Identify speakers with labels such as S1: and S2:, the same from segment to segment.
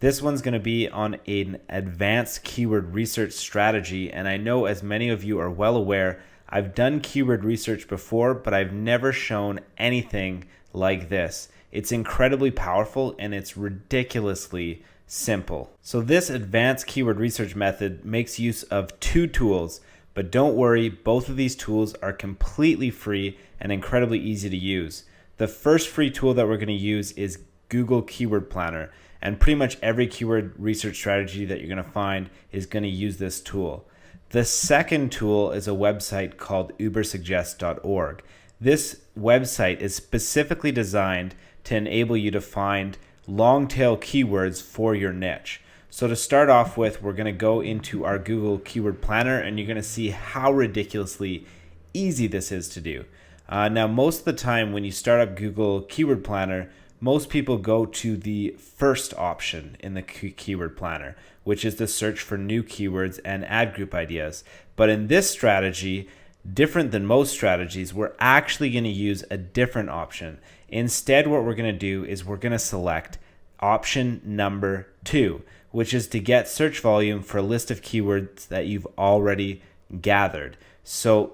S1: This one's going to be on an advanced keyword research strategy, and I know, as many of you are well aware, I've done keyword research before, but I've never shown anything like this. It's incredibly powerful and it's ridiculously simple. So this advanced keyword research method makes use of two tools, but don't worry, both of these tools are completely free and incredibly easy to use. The first free tool that we're going to use is Google Keyword Planner, and pretty much every keyword research strategy that you're going to find is going to use this tool. The second tool is a website called ubersuggest.org. This website is specifically designed to enable you to find long tail keywords for your niche. So to start off with, we're going to go into our Google Keyword Planner, and you're going to see how ridiculously easy this is to do. Now, most of the time when you start up Google Keyword Planner, most people go to the first option in the Keyword Planner, which is to search for new keywords and ad group ideas. But in this strategy, different than most strategies, we're actually going to use a different option. Instead, what we're going to do is we're going to select option number 2, which is to get search volume for a list of keywords that you've already gathered. So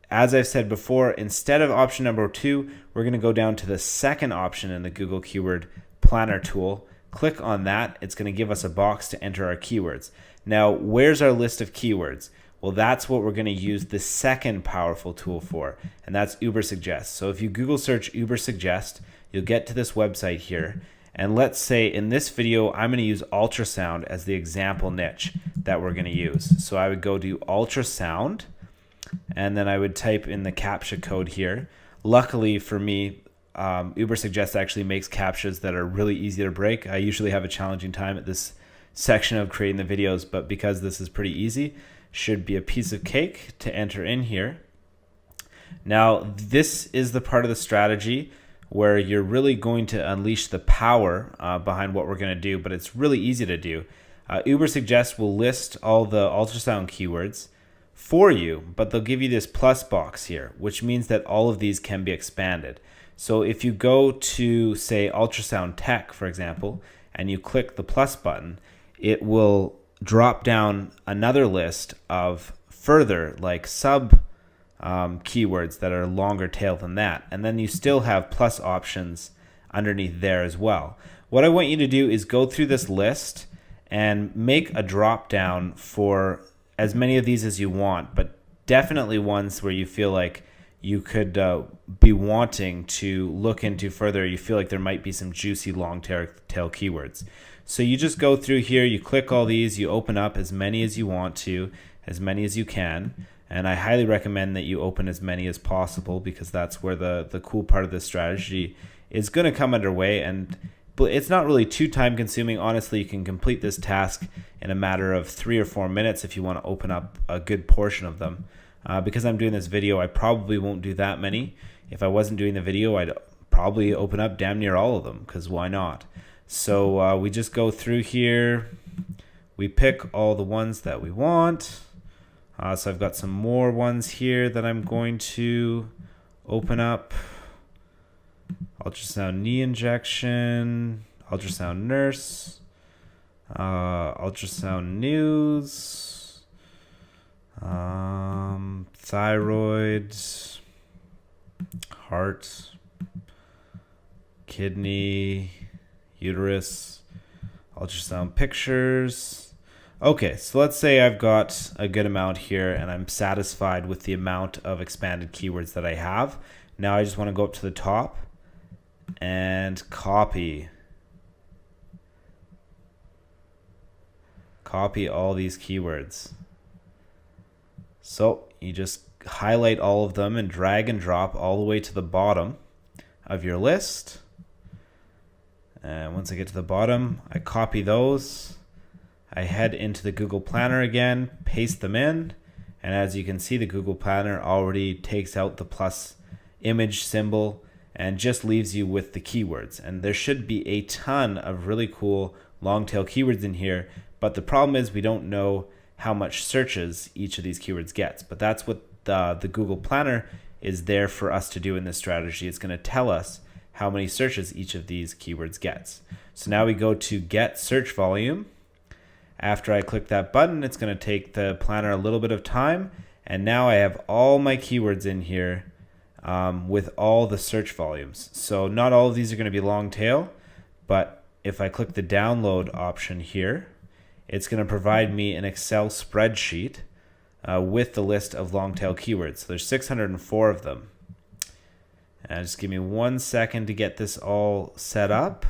S1: as I've said before, instead of option number 2, we're going to go down to the second option in the Google Keyword Planner tool. Click on that. It's going to give us a box to enter our keywords. Now, where's our list of keywords? Well, that's what we're going to use the second powerful tool for, and that's Ubersuggest. So if you Google search Ubersuggest, you'll get to this website here. And let's say in this video, I'm going to use ultrasound as the example niche that we're going to use. So I would go to ultrasound, and then I would type in the CAPTCHA code here. Luckily for me, Ubersuggest actually makes CAPTCHAs that are really easy to break. I usually have a challenging time at this section of creating the videos, but because this is pretty easy, should be a piece of cake to enter in here. Now, this is the part of the strategy where you're really going to unleash the power behind what we're going to do, but it's really easy to do. Ubersuggest will list all the ultrasound keywords for you, but they'll give you this plus box here, which means that all of these can be expanded. So if you go to, say, ultrasound tech, for example, and you click the plus button, it will drop down another list of further like sub keywords that are longer tail than that. And then you still have plus options underneath there as well. What I want you to do is go through this list and make a drop down for as many of these as you want, but definitely ones where you feel like you could be wanting to look into further. You feel like there might be some juicy long tail keywords. So you just go through here, you click all these, you open up as many as you want to, as many as you can. And I highly recommend that you open as many as possible, because that's where the cool part of this strategy is going to come underway. And it's not really too time consuming. Honestly, you can complete this task in a matter of 3 or 4 minutes if you want to open up a good portion of them. Because I'm doing this video, I probably won't do that many. If I wasn't doing the video, I'd probably open up damn near all of them, because why not? So we just go through here. We pick all the ones that we want. So I've got some more ones here that I'm going to open up. Ultrasound knee injection, ultrasound nurse, ultrasound news, thyroid, heart, kidney, uterus, ultrasound pictures. Okay, so let's say I've got a good amount here and I'm satisfied with the amount of expanded keywords that I have. Now I just want to go up to the top and copy all these keywords. So you just highlight all of them and drag and drop all the way to the bottom of your list. And once I get to the bottom, I copy those. I head into the Google Planner again, paste them in, and as you can see, the Google Planner already takes out the plus image symbol and just leaves you with the keywords. And there should be a ton of really cool long tail keywords in here, but the problem is we don't know how much searches each of these keywords gets. But that's what the Google Planner is there for us to do in this strategy. It's going to tell us how many searches each of these keywords gets. So now we go to get search volume. After I click that button, it's going to take the planner a little bit of time. And now I have all my keywords in here with all the search volumes. So not all of these are going to be long tail, but if I click the download option here, it's going to provide me an Excel spreadsheet with the list of long tail keywords. So there's 604 of them. Just give me 1 second to get this all set up.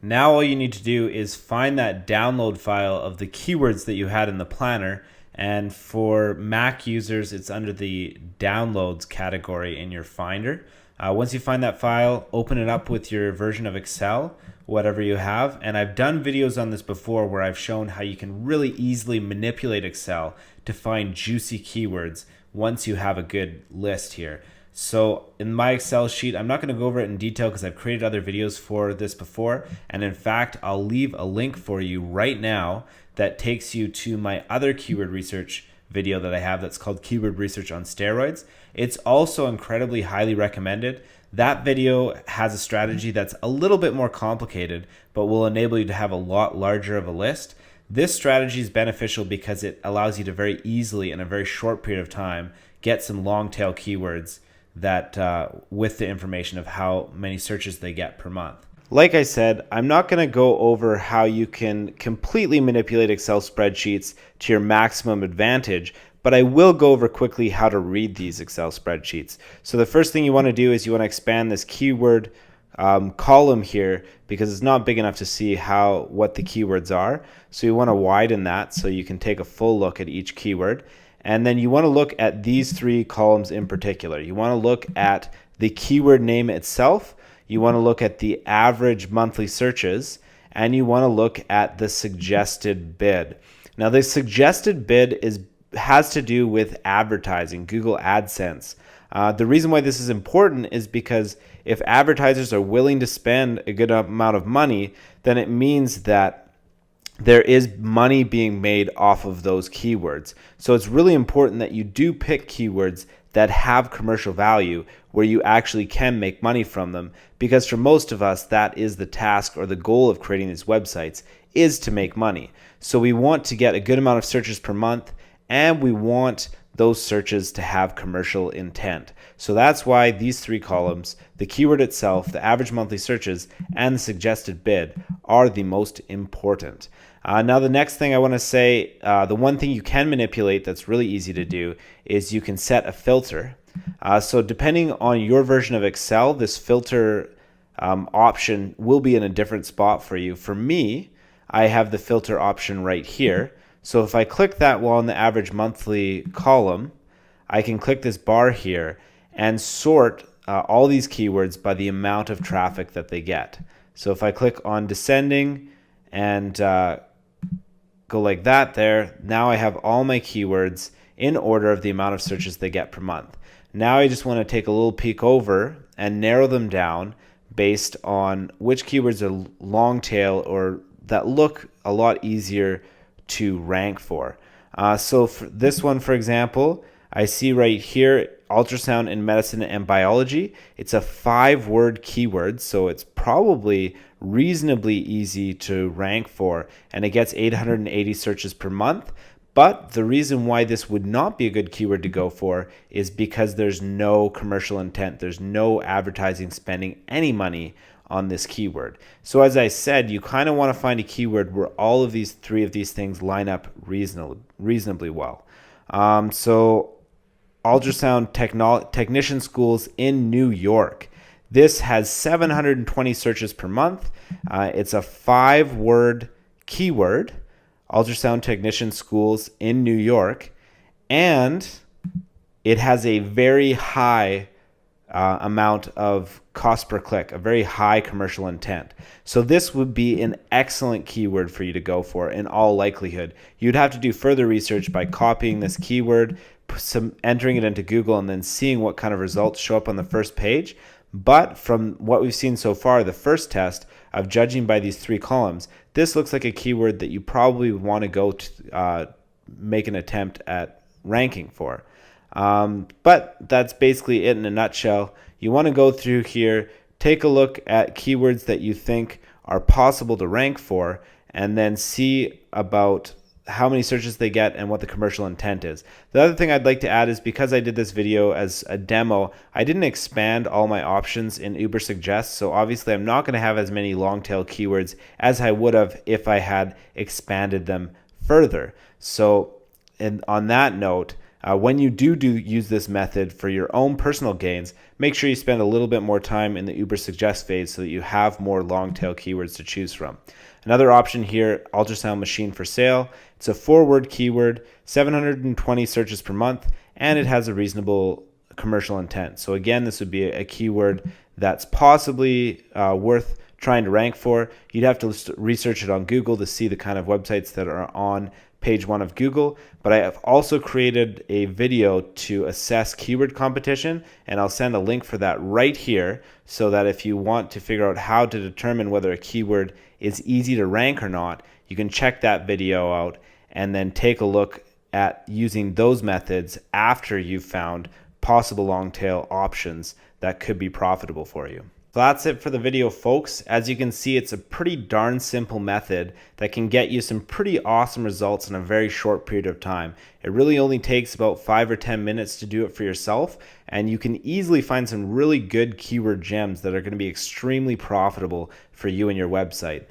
S1: Now all you need to do is find that download file of the keywords that you had in the planner. And for Mac users, it's under the downloads category in your Finder. Once you find that file, open it up with your version of Excel, whatever you have. And I've done videos on this before where I've shown how you can really easily manipulate Excel to find juicy keywords once you have a good list here. So in my Excel sheet, I'm not going to go over it in detail because I've created other videos for this before. And in fact, I'll leave a link for you right now that takes you to my other keyword research video that I have that's called Keyword Research on Steroids. It's also incredibly highly recommended. That video has a strategy that's a little bit more complicated, but will enable you to have a lot larger of a list. This strategy is beneficial because it allows you to very easily, in a very short period of time, get some long tail keywords that with the information of how many searches they get per month. Like I said, I'm not going to go over how you can completely manipulate Excel spreadsheets to your maximum advantage, but I will go over quickly how to read these Excel spreadsheets. So the first thing you want to do is you want to expand this keyword column here because it's not big enough to see what the keywords are. So you want to widen that so you can take a full look at each keyword. And then you want to look at these three columns in particular. You want to look at the keyword name itself, you want to look at the average monthly searches, and you want to look at the suggested bid. Now the suggested bid has to do with advertising, Google AdSense. The reason why this is important is because if advertisers are willing to spend a good amount of money, then it means that there is money being made off of those keywords. So it's really important that you do pick keywords that have commercial value where you actually can make money from them, because for most of us, that is the task or the goal of creating these websites, is to make money. So we want to get a good amount of searches per month, and we want those searches to have commercial intent. So that's why these three columns, the keyword itself, the average monthly searches, and the suggested bid, are the most important. Now the next thing I want to say, the one thing you can manipulate that's really easy to do is you can set a filter. So depending on your version of Excel, this filter option will be in a different spot for you. For me, I have the filter option right here. So if I click that while in the average monthly column, I can click this bar here and sort all these keywords by the amount of traffic that they get. So if I click on descending and go like that there, now I have all my keywords in order of the amount of searches they get per month. Now I just want to take a little peek over and narrow them down based on which keywords are long tail or that look a lot easier to rank for. So for this one, for example, I see right here, ultrasound in medicine and biology. It's a 5-word keyword, so it's probably reasonably easy to rank for, and it gets 880 searches per month. But the reason why this would not be a good keyword to go for is because there's no commercial intent. There's no advertising spending any money on this keyword. So as I said, you kind of want to find a keyword where all of these three of these things line up reasonably well. So ultrasound technician schools in New York. This has 720 searches per month. It's a 5-word keyword, ultrasound technician schools in New York, and it has a very high amount of cost per click, a very high commercial intent. So this would be an excellent keyword for you to go for in all likelihood. You'd have to do further research by copying this keyword, entering it into Google, and then seeing what kind of results show up on the first page. But from what we've seen so far, the first test of judging by these 3 columns, this looks like a keyword that you probably want to go to make an attempt at ranking for. But that's basically it in a nutshell. You want to go through here, take a look at keywords that you think are possible to rank for, and then see about how many searches they get and what the commercial intent is. The other thing I'd like to add is, because I did this video as a demo, I didn't expand all my options in Ubersuggest. So obviously I'm not going to have as many long tail keywords as I would have if I had expanded them further. So on that note, when you do use this method for your own personal gains, make sure you spend a little bit more time in the Ubersuggest phase so that you have more long tail keywords to choose from. Another option here, ultrasound machine for sale. It's a 4-word keyword, 720 searches per month, and it has a reasonable commercial intent. So again, this would be a keyword that's possibly worth trying to rank for. You'd have to research it on Google to see the kind of websites that are on page 1 of Google, but I have also created a video to assess keyword competition, and I'll send a link for that right here, so that if you want to figure out how to determine whether a keyword is easy to rank or not, you can check that video out and then take a look at using those methods after you've found possible long tail options that could be profitable for you. So that's it for the video, folks. As you can see, it's a pretty darn simple method that can get you some pretty awesome results in a very short period of time. It really only takes about 5 or 10 minutes to do it for yourself, and you can easily find some really good keyword gems that are going to be extremely profitable for you and your website.